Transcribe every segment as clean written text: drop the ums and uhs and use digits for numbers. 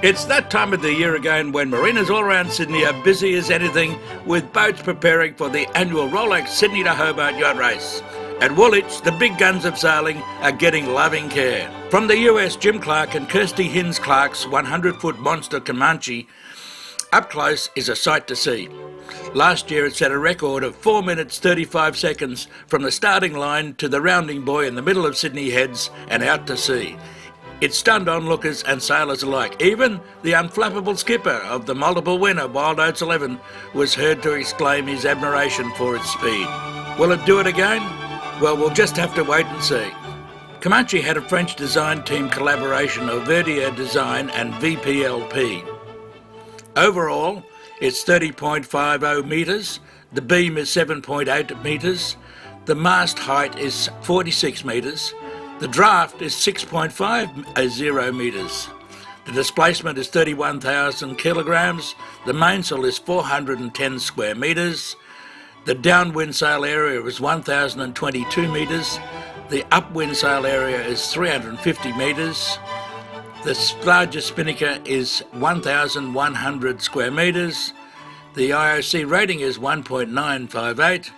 It's that time of the year again when marinas all around Sydney are busy as anything with boats preparing for the annual Rolex Sydney to Hobart yacht race. At Woolwich, the big guns of sailing are getting loving care. From the US Jim Clark and Kirsty Hins Clark's 100-foot monster Comanche, up close is a sight to see. Last year it set a record of 4 minutes 35 seconds from the starting line to the rounding buoy in the middle of Sydney Heads and out to sea. It stunned onlookers and sailors alike. Even the unflappable skipper of the multiple winner Wild Oats 11 was heard to exclaim his admiration for its speed. Will it do it again? Well, we'll just have to wait and see. Comanche had a French design team collaboration of Verdier Design and VPLP. Overall, it's 30.50 metres, the beam is 7.8 metres, the mast height is 46 metres, the draft is 6.50 metres, the displacement is 31,000 kilograms, the mainsail is 410 square metres, the downwind sail area is 1,022 metres, the upwind sail area is 350 metres, the largest spinnaker is 1,100 square metres, the IOC rating is 1.958,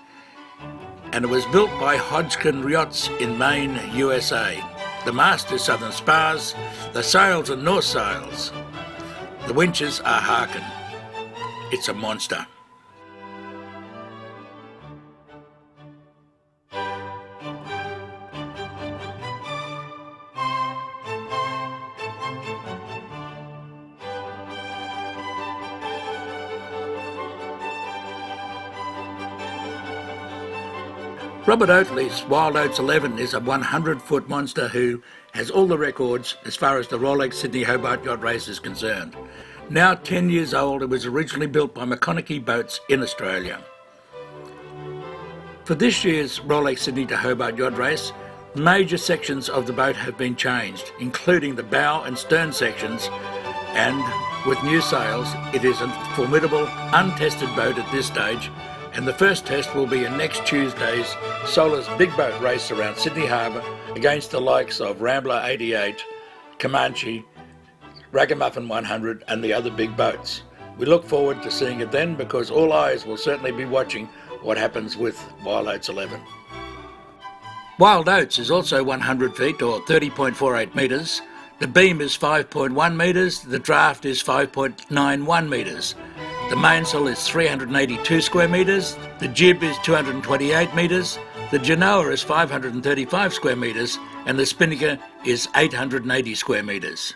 and it was built by Hodgkin Yachts in Maine, USA. The mast is Southern Spars, the sails are North sails, the winches are Harkin. It's a monster. Robert Oatley's Wild Oats 11 is a 100-foot monster who has all the records as far as the Rolex Sydney Hobart yacht race is concerned. Now 10 years old, it was originally built by McConaughey Boats in Australia. For this year's Rolex Sydney to Hobart yacht race, major sections of the boat have been changed, including the bow and stern sections, and with new sails, it is a formidable, untested boat at this stage, and the first test will be in next Tuesday's Solar's Big Boat Race around Sydney Harbour against the likes of Rambler 88, Comanche, Ragamuffin 100 and the other big boats. We look forward to seeing it then because all eyes will certainly be watching what happens with Wild Oats 11. Wild Oats is also 100 feet or 30.48 metres. The beam is 5.1 metres, the draft is 5.91 metres. The mainsail is 382 square metres, the jib is 228 metres, the genoa is 535 square metres, and the spinnaker is 880 square metres.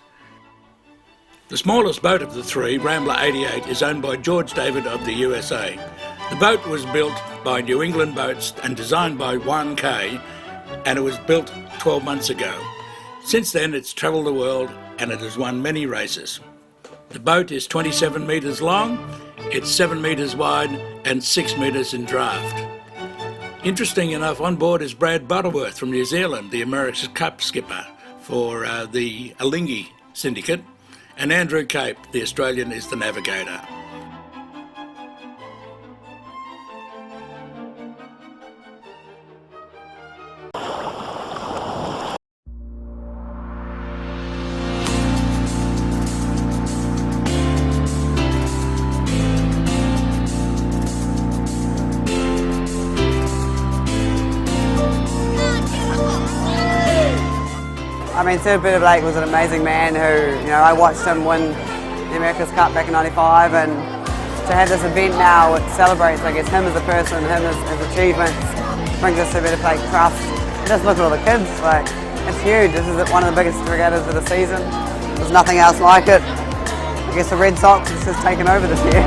The smallest boat of the three, Rambler 88, is owned by George David of the USA. The boat was built by New England Boats and designed by Juan Kay, and it was built 12 months ago. Since then, it's travelled the world and it has won many races. The boat is 27 metres long, it's 7 metres wide and 6 metres in draft. Interesting enough, on board is Brad Butterworth from New Zealand, the America's Cup skipper for the Alinghi Syndicate, and Andrew Cape, the Australian, is the navigator. I mean, Sir Ben Ainslie was an amazing man who, I watched him win the America's Cup back in '95, and to have this event now, it celebrates, I guess, him as a person, him as his achievements, brings us to better play trust. Just look at all the kids, it's huge. This is one of the biggest regattas of the season. There's nothing else like it. I guess the Red Sox has just taken over this year.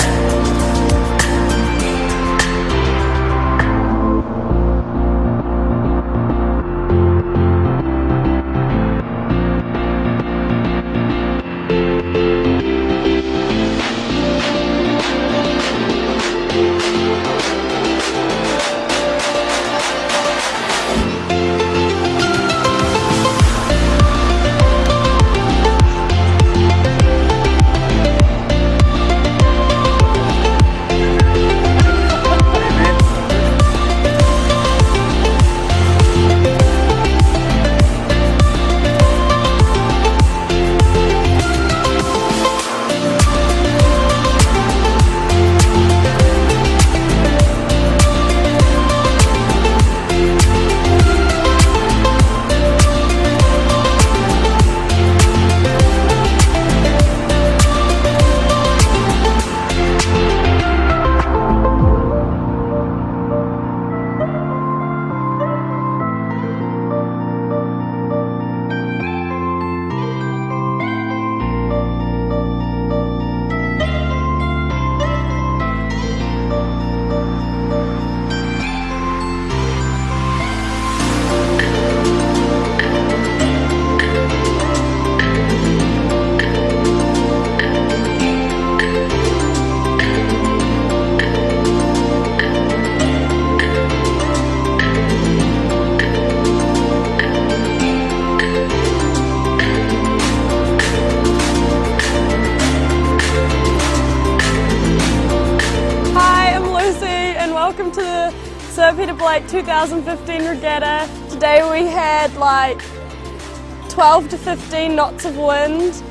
welcome to the Sir Peter Blake 2015 regatta. Today we had like 12 to 15 knots of wind,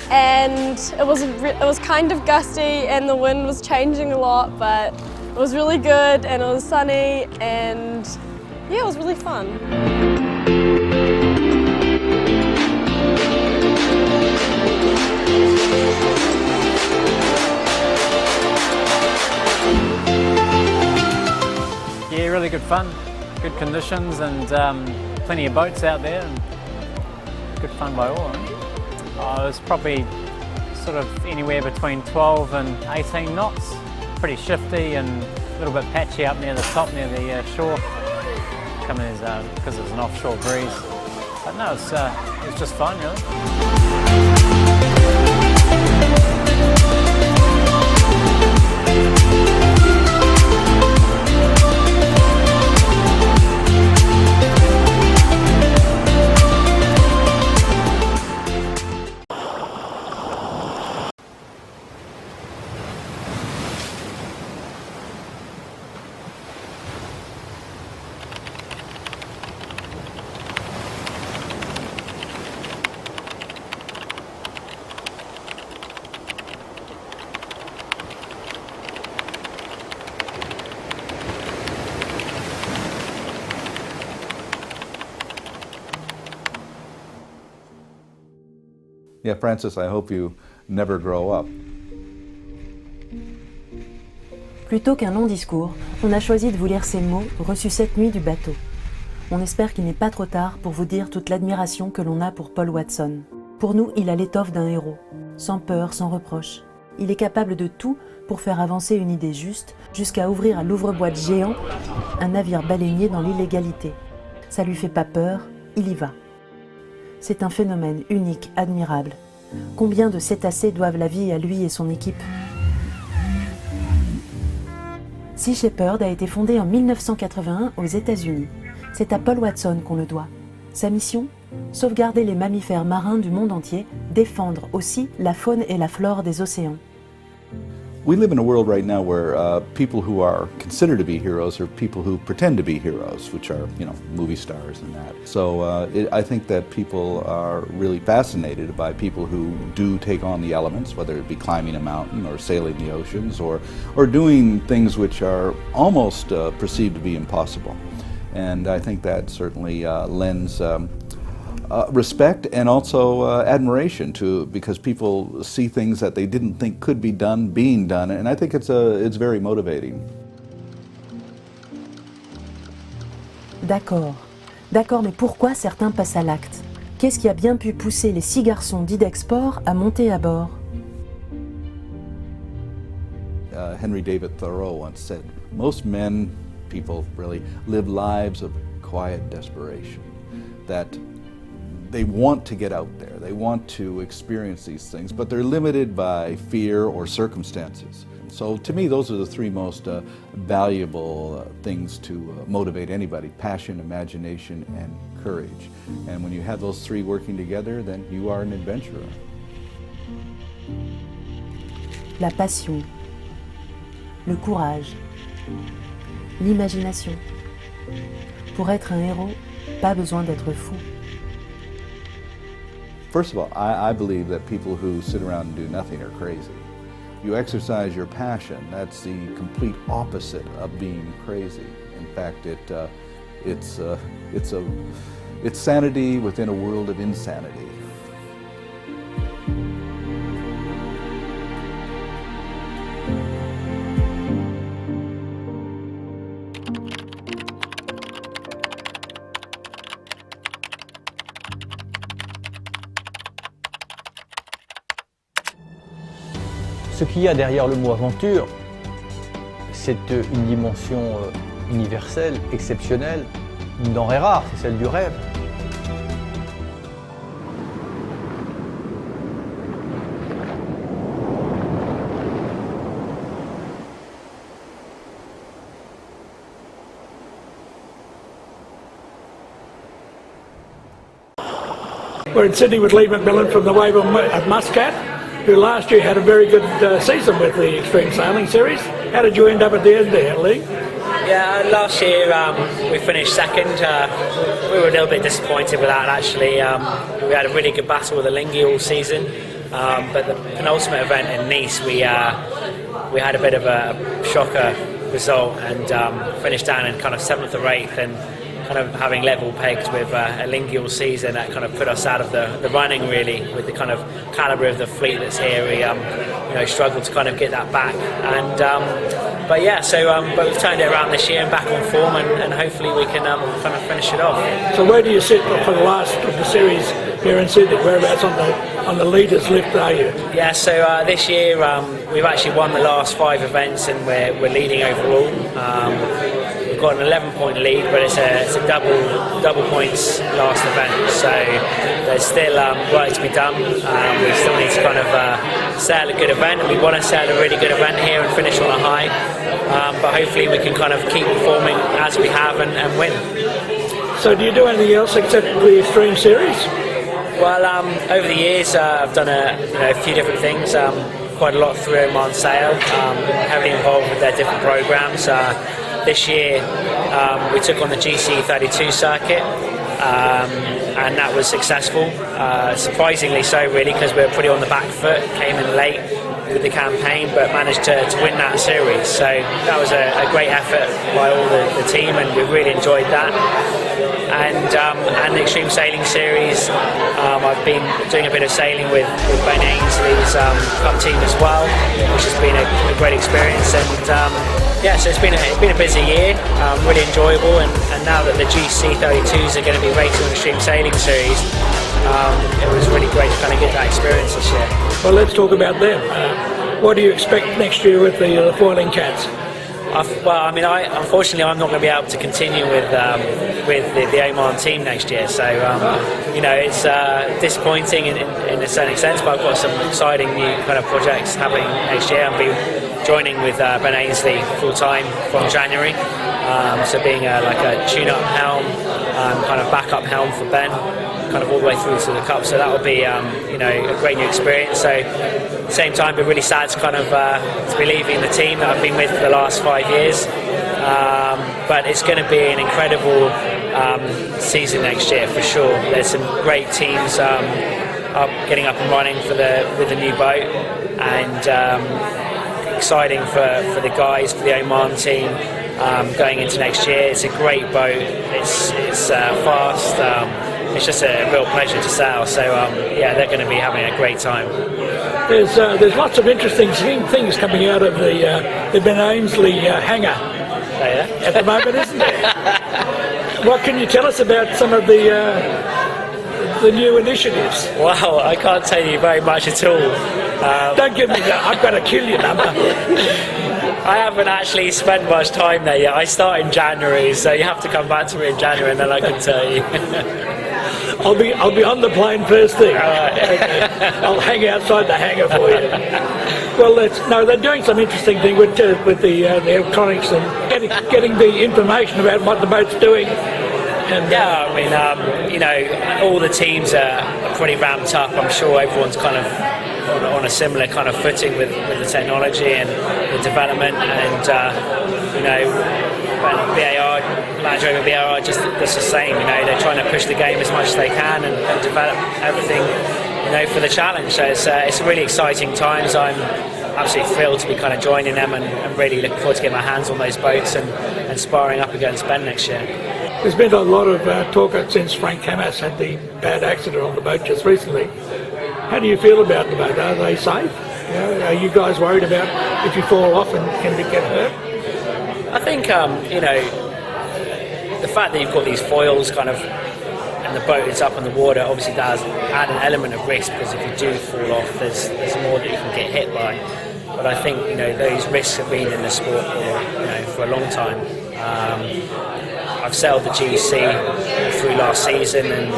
and it was kind of gusty and the wind was changing a lot, but it was really good and it was sunny, and yeah, it was really fun. Yeah, really good fun, good conditions, and plenty of boats out there, and good fun by all. It was probably sort of anywhere between 12 and 18 knots, pretty shifty and a little bit patchy up near the top, near the shore, coming as because it was an offshore breeze. But no, it was just fun, really. Yeah, Francis, I hope you never grow up. Plutôt qu'un long discours, on a choisi de vous lire ces mots reçus cette nuit du bateau. On espère qu'il n'est pas trop tard pour vous dire toute l'admiration que l'on a pour Paul Watson. Pour nous, il a l'étoffe d'un héros, sans peur, sans reproche. Il est capable de tout pour faire avancer une idée juste, jusqu'à ouvrir à l'ouvre-boîte géant un navire baleinier dans l'illégalité. Ça lui fait pas peur, il y va. C'est un phénomène unique, admirable. Combien de cétacés doivent la vie à lui et son équipe? Sea Shepherd a été fondé en 1981 aux États-Unis. C'est à Paul Watson qu'on le doit. Sa mission? Sauvegarder les mammifères marins du monde entier, défendre aussi la faune et la flore des océans. We live in a world right now where people who are considered to be heroes are people who pretend to be heroes, which are, you know, movie stars and that. So I think that people are really fascinated by people who do take on the elements, whether it be climbing a mountain or sailing the oceans or doing things which are almost perceived to be impossible. And I think that certainly lends respect and also admiration to, because people see things that they didn't think could be done being done, and I think it's very motivating. D'accord, mais pourquoi certains passent à l'acte? Qu'est-ce qui a bien pu pousser les 6 garçons d'IDEC Sport à monter à bord? Henry David Thoreau once said, most men, people really, live lives of quiet desperation, that they want to get out there, they want to experience these things, but they're limited by fear or circumstances. So to me, those are the 3 most valuable things to motivate anybody: passion, imagination, and courage. And when you have those 3 working together, then you are an adventurer. La passion, le courage, l'imagination. Pour être un héros, pas besoin d'être fou. First of all, I believe that people who sit around and do nothing are crazy. You exercise your passion, that's the complete opposite of being crazy. In fact, it's sanity within a world of insanity. Ce qu'il y a derrière le mot aventure, c'est une dimension universelle, exceptionnelle, une denrée rare, c'est celle du rêve. We're in Sydney with Leigh McMillan from the wave at Muscat, who last year had a very good season with the Extreme Sailing Series. How did you end up at the end there, Leigh? Yeah, last year we finished second. We were a little bit disappointed with that actually. We had a really good battle with the Lingy all season, but the penultimate event in Nice we had a bit of a shocker result and finished down in kind of 7th or 8th, and kind of having level pegs with a Lingy all season, that kind of put us out of the running really with the kind of calibre of the fleet that's here. We struggled to kind of get that back, and but yeah, so but we've turned it around this year and back on form, and hopefully we can kind of finish it off. So where do you sit for the last of the series here in Sydney? Whereabouts on the leaders' lift are you? Yeah, so this year we've actually won the last 5 events and we're leading overall. We've got an 11-point lead, but it's a double points last event, so there's still work to be done. We still need to kind of sail a good event, and we want to sail a really good event here and finish on a high, but hopefully we can kind of keep performing as we have and win. So do you do anything else except the Extreme Series? Well, over the years I've done a few different things, quite a lot through Oman Sail, heavily involved with their different programs. This year we took on the GC32 circuit, and that was successful, surprisingly so really, because we were pretty on the back foot, came in late with the campaign but managed to win that series, so that was a great effort by all the team, and we really enjoyed that. And the Extreme Sailing Series, I've been doing a bit of sailing with Ben Ainslie's club team as well, which has been a great experience, and yeah, so it's been a busy year, really enjoyable, and now that the GC32s are going to be racing on the Extreme Sailing Series, it was really great to kind of get that experience this year. Well, let's talk about them. What do you expect next year with the foiling cats? Well, I mean, unfortunately I'm not going to be able to continue with the Oman team next year, so it's disappointing in a certain extent, but I've got some exciting new kind of projects happening next year. I'll be joining with Ben Ainslie full time from January, so being like a tune-up helm, kind of backup helm for Ben, kind of all the way through to the Cup, so that will be a great new experience. So at the same time, be really sad to kind of to be leaving the team that I've been with for the last 5 years, but it's going to be an incredible season next year for sure. There's some great teams getting up and running with the new boat, and exciting for the guys, for the Oman team going into next year. It's a great boat, it's fast, it's just a real pleasure to sail, so yeah, they're going to be having a great time. There's lots of interesting things coming out of the Ben Ainslie hangar at the moment, isn't there? What can you tell us about some of the new initiatives? Wow, I can't tell you very much at all. Don't give me that, I've got to kill you number. I haven't actually spent much time there yet. I start in January, so you have to come back to me in January and then I can tell you. I'll be on the plane first thing. Okay. I'll hang outside the hangar for you. Well, they're doing some interesting thing with the electronics and getting the information about what the boat's doing. And, yeah, I mean, all the teams are pretty ramped up. I'm sure everyone's kind of on a similar kind of footing with the technology and the development, and BAR, Land Rover BAR, just the same. They're trying to push the game as much as they can and develop everything, for the challenge. So it's really exciting times. I'm absolutely thrilled to be kind of joining them, and really looking forward to getting my hands on those boats and sparring up against Ben next year. There's been a lot of talk since Frank Hamas had the bad accident on the boat just recently. How do you feel about the boat? Are they safe? Are you guys worried about if you fall off and can get hurt? I think the fact that you've got these foils kind of and the boat is up on the water obviously does add an element of risk, because if you do fall off, there's more that you can get hit by. But I think those risks have been in the sport for a long time. I've sailed the GC through last season, and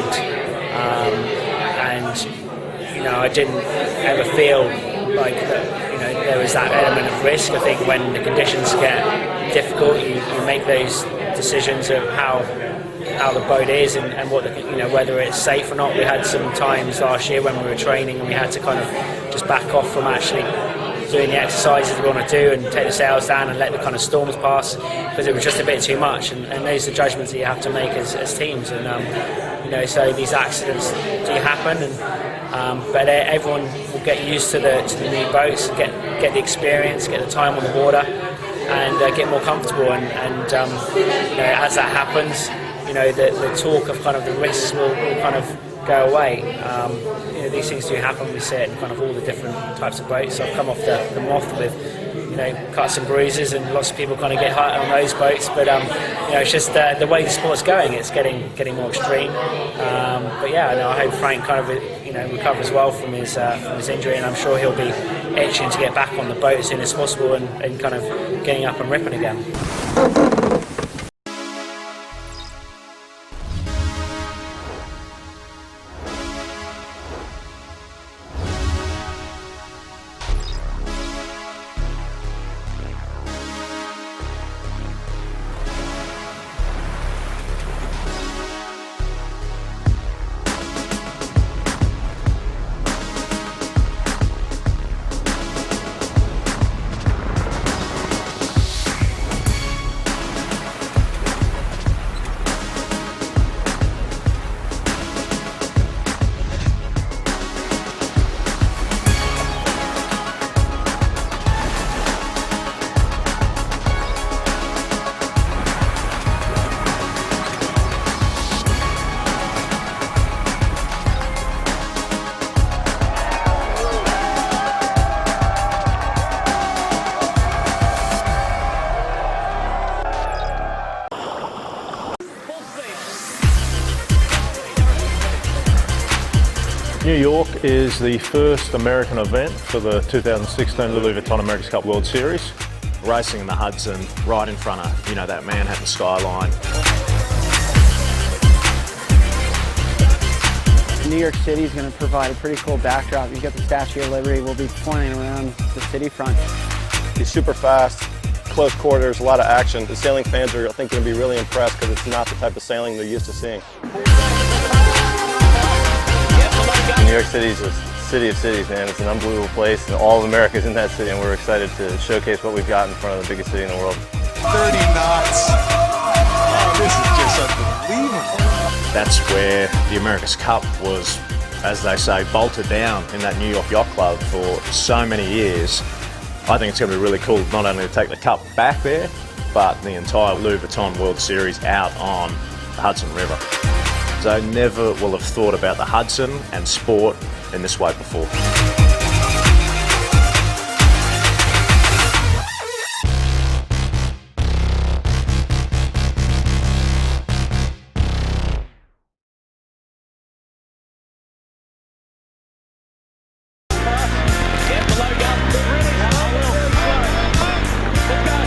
I didn't ever feel like that, there was that element of risk. I think when the conditions get difficult, you make those decisions of how the boat is and what whether it's safe or not. We had some times last year when we were training and we had to kind of just back off from actually doing the exercises we want to do and take the sails down and let the kind of storms pass, because it was just a bit too much. And those are the judgments that you have to make as teams. And so these accidents do happen, but everyone will get used to the new boats, get the experience, get the time on the water, and get more comfortable. And as that happens, the talk of kind of the risks will kind of go away. These things do happen. We see it in kind of all the different types of boats. So I've come off the Moth with cuts and bruises, and lots of people kind of get hurt on those boats. But it's just the way the sport's going. It's getting more extreme. But yeah, I hope Frank kind of recovers well from his injury, and I'm sure he'll be itching to get back on the boat as soon as possible and kind of getting up and ripping again. New York is the first American event for the 2016 Louis Vuitton America's Cup World Series. Racing in the Hudson, right in front of, that Manhattan skyline. New York City is going to provide a pretty cool backdrop. You've got the Statue of Liberty. We'll be pointing around the city front. It's super fast, close quarters, a lot of action. The sailing fans are, I think, going to be really impressed because it's not the type of sailing they're used to seeing. New York City is a city of cities, man. It's an unbelievable place, and all of America's in that city, and we're excited to showcase what we've got in front of the biggest city in the world. 30 knots. Oh, this is just unbelievable. That's where the America's Cup was, as they say, bolted down in that New York Yacht Club for so many years. I think it's going to be really cool not only to take the Cup back there, but the entire Louis Vuitton World Series out on the Hudson River. So never will have thought about the Hudson and sport in this way before.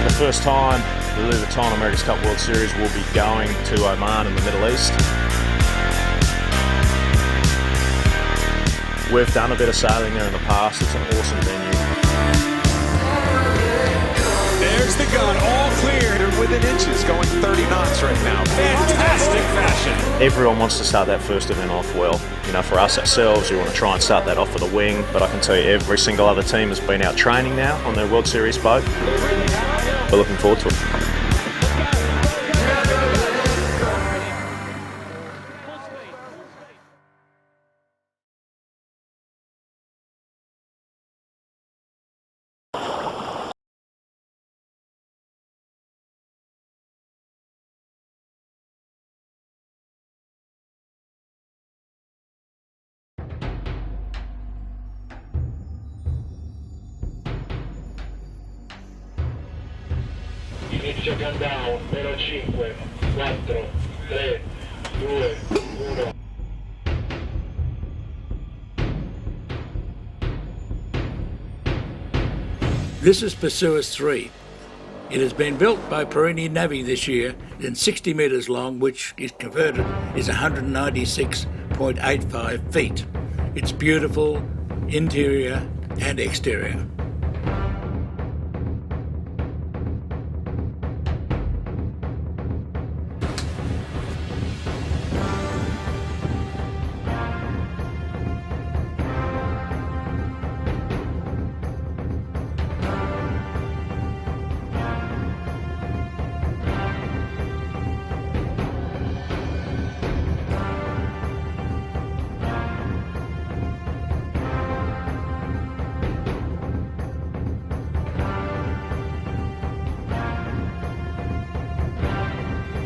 The first time the Louis Vuitton America's Cup World Series will be going to Oman in the Middle East. We've done a bit of sailing there in the past. It's an awesome venue. There's the gun, all cleared within inches, going 30 knots right now. Fantastic fashion. Everyone wants to start that first event off well. For us ourselves, we want to try and start that off with a wing, but I can tell you every single other team has been out training now on their World Series boat. We're looking forward to it. Inizio countdown, 05, 4, 3, 2, 1. This is Perseus 3. It has been built by Perini Nave this year and 60 metres long, which is converted is 196.85 feet. It's beautiful, interior and exterior.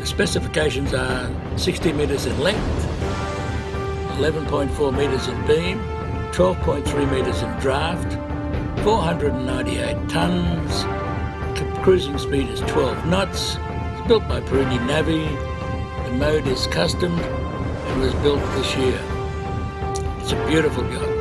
The specifications are 60 metres in length, 11.4 metres in beam, 12.3 metres in draft, 498 tonnes, cruising speed is 12 knots. It's built by Perini Nave. The mode is customed and was built this year. It's a beautiful yacht.